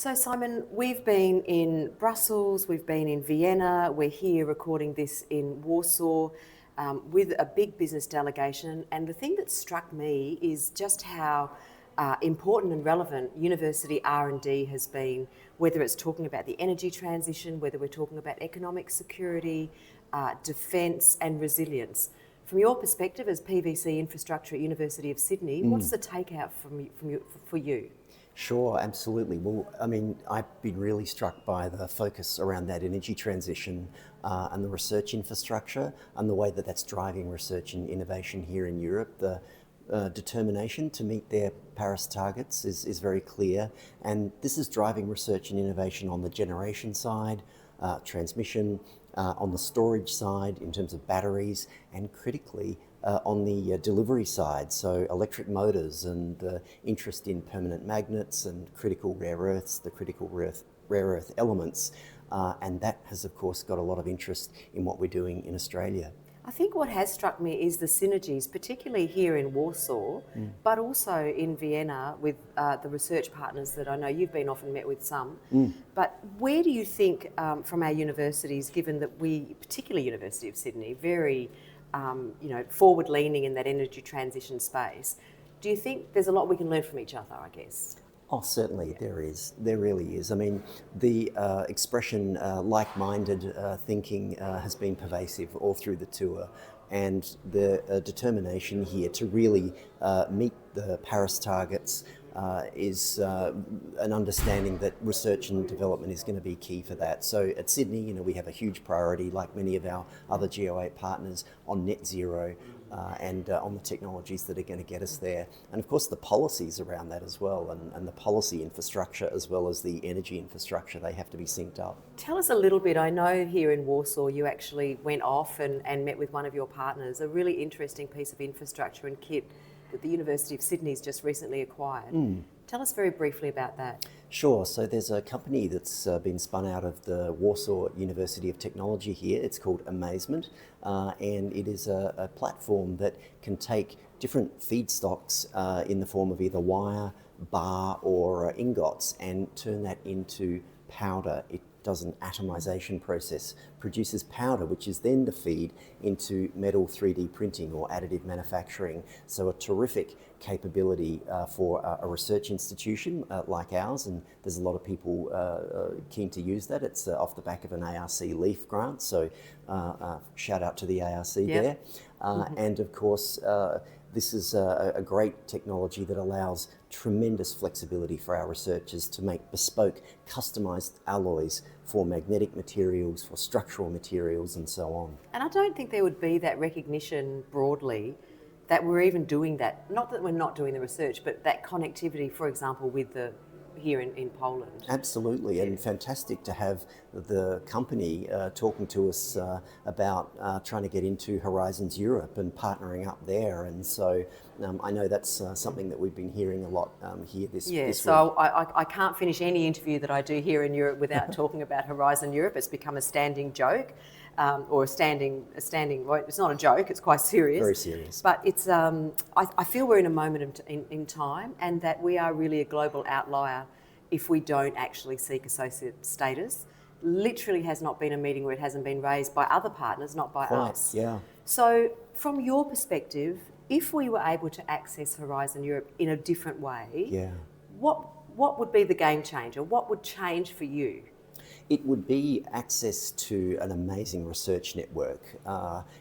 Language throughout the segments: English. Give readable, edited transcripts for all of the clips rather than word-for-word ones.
So Simon, we've been in Brussels, we've been in Vienna, we're here recording this in Warsaw with a big business delegation, and the thing that struck me is just how important and relevant university R&D has been, whether it's talking about the energy transition, whether we're talking about economic security, defence and resilience. From your perspective as PVC infrastructure at University of Sydney, what's the takeout for you? Sure, absolutely. Well, I mean, I've been really struck by the focus around that energy transition and the research infrastructure and the way that that's driving research and innovation here in Europe. The determination to meet their Paris targets is very clear, and this is driving research and innovation on the generation side, transmission, on the storage side in terms of batteries, and critically on the delivery side, so electric motors and the interest in permanent magnets and critical rare earths, the critical rare earth elements, and that has of course got a lot of interest in what we're doing in Australia. I think what has struck me is the synergies, particularly here in Warsaw, but also in Vienna with the research partners that I know you've been often met with some. But where do you think from our universities, given that we, particularly University of Sydney, very forward-leaning in that energy transition space, do you think there's a lot we can learn from each other, I guess? Oh, certainly there is. There really is. I mean, the expression like-minded thinking has been pervasive all through the tour, and the determination here to really meet the Paris targets is an understanding that research and development is going to be key for that. So at Sydney, we have a huge priority, like many of our other Go8 partners, on net zero and on the technologies that are going to get us there. And of course the policies around that as well, and the policy infrastructure as well as the energy infrastructure, they have to be synced up. Tell us a little bit. I know here in Warsaw you actually went off and met with one of your partners, a really interesting piece of infrastructure and kit that the University of Sydney's just recently acquired. Tell us very briefly about that. Sure. So there's a company that's been spun out of the Warsaw University of Technology here. It's called Amazement, and it is a platform that can take different feedstocks in the form of either wire, bar or ingots and turn that into powder. It does an atomization process, produces powder, which is then to feed into metal 3D printing or additive manufacturing. So a terrific capability for a research institution like ours, and there's a lot of people keen to use that. It's off the back of an ARC LEAF grant, so shout out to the ARC there. And of course, this is a great technology that allows tremendous flexibility for our researchers to make bespoke, customized alloys for magnetic materials, for structural materials, and so on. And I don't think there would be that recognition broadly that we're even doing that. Not that we're not doing the research, but that connectivity, for example, with the here in Poland. Absolutely, and fantastic to have the company talking to us about trying to get into Horizons Europe and partnering up there. And so I know that's something that we've been hearing a lot here this week. So I can't finish any interview that I do here in Europe without talking about Horizon Europe. It's become a standing joke. Or a standing, well, it's not a joke, it's quite serious. Very serious. But it's, I feel we're in a moment in time, and that we are really a global outlier if we don't actually seek associate status. Literally has not been a meeting where it hasn't been raised by other partners, not by us. Yeah. So from your perspective, if we were able to access Horizon Europe in a different way, what would be the game changer? What would change for you? It would be access to an amazing research network.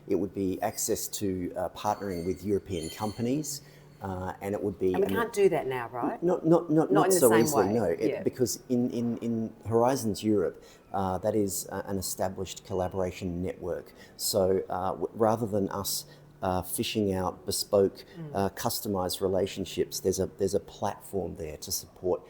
It would be access to partnering with European companies, and it would be. And we can't do that now, right? Not in so the same easily. way. No, because in Horizons Europe, that is an established collaboration network. So rather than us fishing out bespoke, customized relationships, there's a platform there to support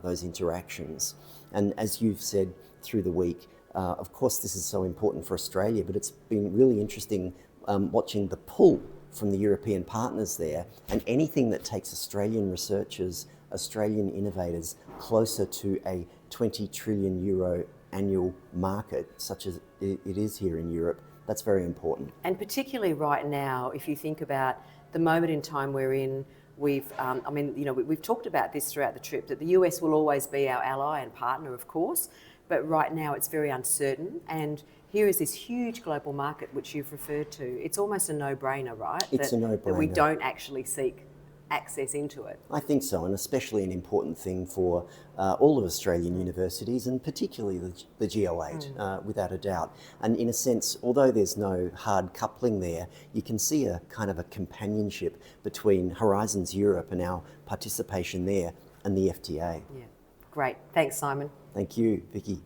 those interactions. And as you've said through the week, of course this is so important for Australia, but it's been really interesting watching the pull from the European partners there, and anything that takes Australian researchers, Australian innovators closer to a 20 trillion euro annual market, such as it is here in Europe, that's very important. And particularly right now, if you think about the moment in time we're in, We've, we've talked about this throughout the trip, that the US will always be our ally and partner, of course, but right now it's very uncertain. And here is this huge global market which you've referred to. It's almost a no-brainer, right? It's a no-brainer. That we don't actually seek access into it. I think so, and especially an important thing for all of Australian universities, and particularly the Go8, without a doubt. And in a sense, although there's no hard coupling there, you can see a kind of a companionship between Horizons Europe and our participation there and the FTA. Yeah, great. Thanks, Simon. Thank you, Vicky.